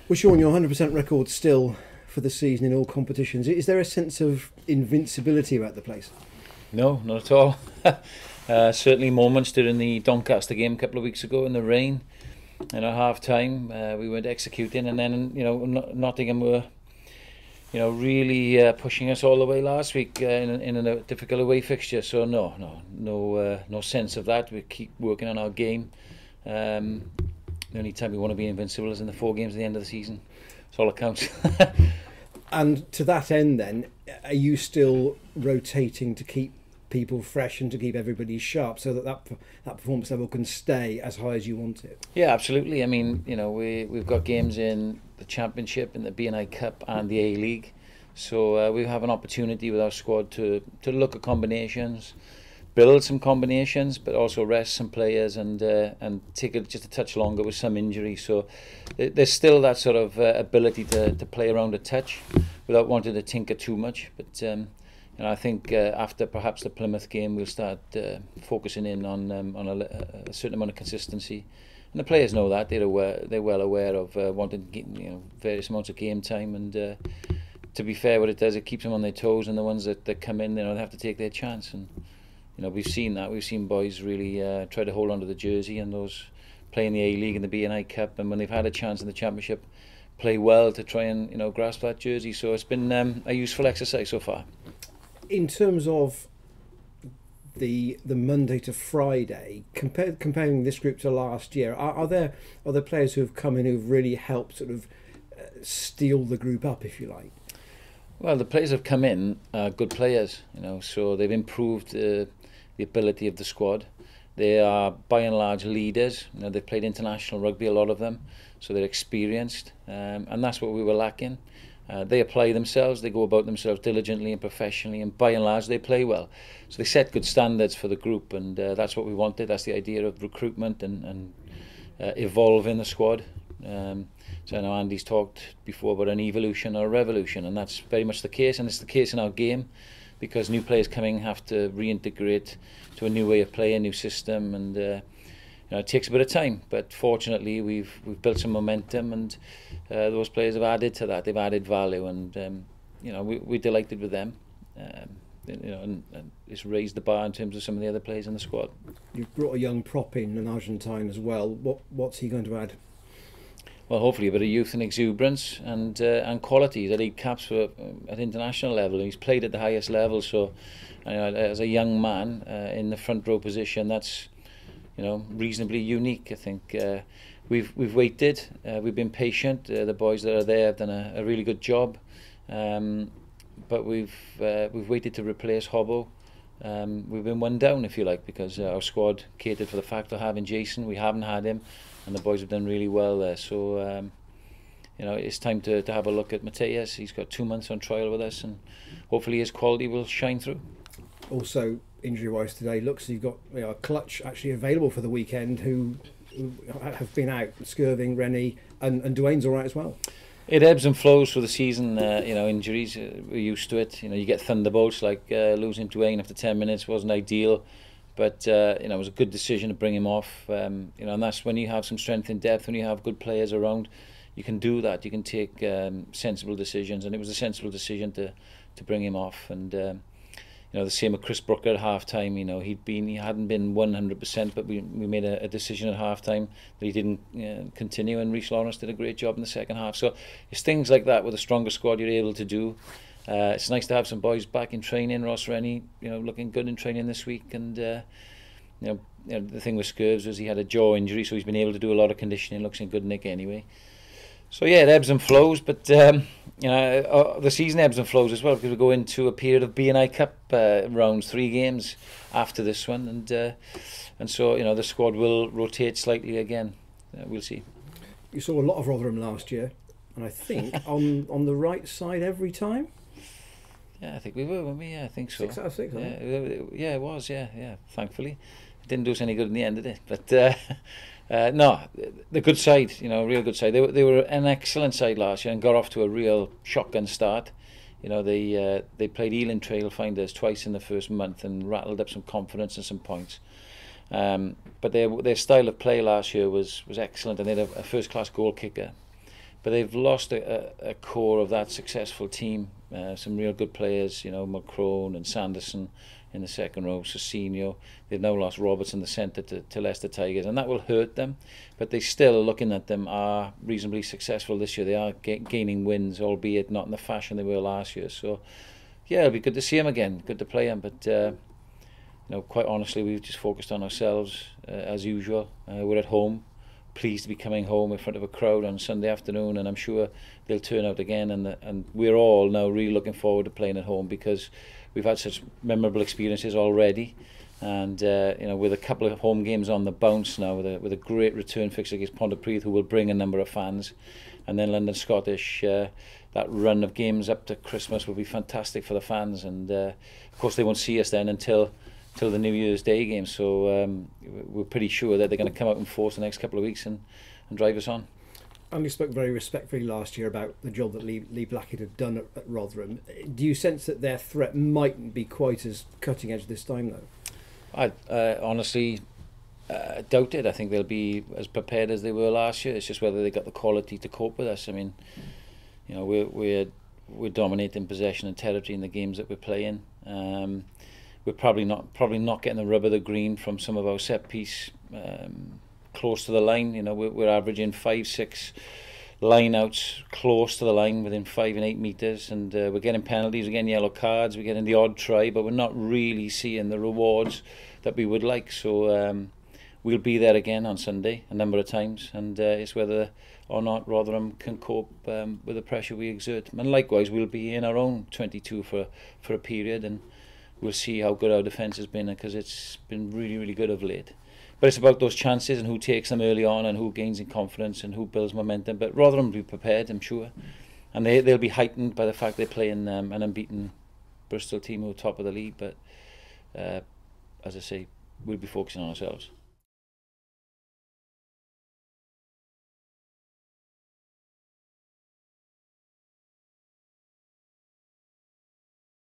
Well, Sean, you're 100% record still for the season in all competitions. Is there a sense of invincibility about the place? No, not at all. Certainly moments during the Doncaster game a couple of weeks ago in the rain, and at half time we weren't executing, and then Nottingham were really pushing us all the way last week in a difficult away fixture. So no sense of that. We keep working on our game. The only time we want to be invincible is in the 4 games at the end of the season. That's all that counts. And to that end then, are you still rotating to keep people fresh and to keep everybody sharp so that performance level can stay as high as you want it? Yeah, absolutely. I mean, we've got games in the Championship, in the B&I Cup and the A-League. So we have an opportunity with our squad to look at combinations, build some combinations, but also rest some players and take it just a touch longer with some injuries. So there's still that sort of ability to play around a touch without wanting to tinker too much. But I think after perhaps the Plymouth game, we'll start focusing in on a certain amount of consistency. And the players know that. They're well aware of wanting various amounts of game time. And to be fair, what it does, it keeps them on their toes. And the ones that come in, they have to take their chance. And we've seen that. We've seen boys really try to hold on to the jersey, and those playing the A-League and the B&I Cup, and when they've had a chance in the Championship, play well to try and grasp that jersey. So it's been a useful exercise so far. In terms of the Monday to Friday, comparing this group to last year, are there players who have come in who've really helped sort of steel the group up, if you like? Well, the players have come in are good players, so they've improved the ability of the squad. They are by and large leaders. They've played international rugby, a lot of them, so they're experienced, and that's what we were lacking. They apply themselves, they go about themselves diligently and professionally, and by and large they play well. So they set good standards for the group, and that's what we wanted. That's the idea of recruitment and evolving the squad. So I know Andy's talked before about an evolution or a revolution, and that's very much the case, and it's the case in our game, because new players coming have to reintegrate to a new way of playing, a new system, and it takes a bit of time. But fortunately, we've built some momentum, and those players have added to that. They've added value, and we're delighted with them. And it's raised the bar in terms of some of the other players in the squad. You've brought a young prop in, an Argentine as well. What's he going to add? Well, hopefully a bit of youth and exuberance and quality. That he caps at international level. He's played at the highest level, so as a young man in the front row position, that's reasonably unique. I think we've waited, we've been patient. The boys that are there have done a really good job, but we've waited to replace Hobbo. We've been one down, if you like, because our squad catered for the fact of having Jason. We haven't had him, and the boys have done really well there. So it's time to have a look at Mateus. He's got 2 months on trial with us, and hopefully his quality will shine through. Also, injury-wise today, looks you've got a clutch actually available for the weekend who have been out. Skirving, Rennie, and Dwayne's all right as well. It ebbs and flows for the season. Injuries, we're used to it. You get thunderbolts like losing Dwayne after 10 minutes wasn't ideal, but it was a good decision to bring him off. And that's when you have some strength in depth, when you have good players around, you can do that. You can take sensible decisions, and it was a sensible decision to bring him off. And the same with Chris Brooker at half time. He hadn't been 100%, but we made a decision at half time that he didn't continue, and Rhys Lawrence did a great job in the second half. So it's things like that with a stronger squad you're able to do. It's nice to have some boys back in training. Ross Rennie, looking good in training this week, and the thing with Skirves was he had a jaw injury, so he's been able to do a lot of conditioning. Looks in good nick anyway. So yeah, it ebbs and flows, but the season ebbs and flows as well, because we go into a period of B&I Cup rounds, 3 games after this one, and so the squad will rotate slightly again. We'll see. You saw a lot of Rotherham last year, and I think on the right side every time. Yeah, I think we were, weren't we? Yeah, I think so. 6 out of 6. Yeah, it was. Yeah. Thankfully, it didn't do us any good in the end, did it? But. No, the good side, real good side. They were an excellent side last year and got off to a real shotgun start. They played Ealing Trailfinders twice in the first month and rattled up some confidence and some points. But their style of play last year was excellent, and they had a first-class goal kicker. but they've lost a core of that successful team. Some real good players, you know, Macron and Sanderson in the second row, Cecchino. They've now lost Roberts in the centre to Leicester Tigers, and that will hurt them. But they still, looking at them, are reasonably successful this year. They are gaining wins, albeit not in the fashion they were last year. So, yeah, it'll be good to see them again, good to play them. But, you know, quite honestly, we've just focused on ourselves as usual. We're at home. Pleased to be coming home in front of a crowd on Sunday afternoon, and I'm sure they'll turn out again, and we're all now really looking forward to playing at home because we've had such memorable experiences already, and you know, with a couple of home games on the bounce now, with a great return fixture against Pontypridd, who will bring a number of fans, and then London Scottish, that run of games up to Christmas will be fantastic for the fans, and of course they won't see us then until the New Year's Day game, so we're pretty sure that they're going to come out in force the next couple of weeks and drive us on. And you spoke very respectfully last year about the job that Lee Blackett had done at Rotherham. Do you sense that their threat mightn't be quite as cutting edge this time, though? I honestly doubt it. I think they'll be as prepared as they were last year. It's just whether they got the quality to cope with us. I mean, you know, we're dominating possession and territory in the games that we're playing. We're probably not getting the rub of the green from some of our set piece close to the line. You know, we're averaging 5-6 line outs close to the line, within 5 and 8 metres, and we're getting penalties, we're getting yellow cards, we're getting the odd try, but we're not really seeing the rewards that we would like. So we'll be there again on Sunday a number of times, and it's whether or not Rotherham can cope with the pressure we exert. And likewise, we'll be in our own 22 for a period, and we'll see how good our defence has been, because it's been really, really good of late. But it's about those chances and who takes them early on and who gains in confidence and who builds momentum. But Rotherham will be prepared, I'm sure. And they'll be heightened by the fact they're playing an unbeaten Bristol team who are top of the league. But as I say, we'll be focusing on ourselves.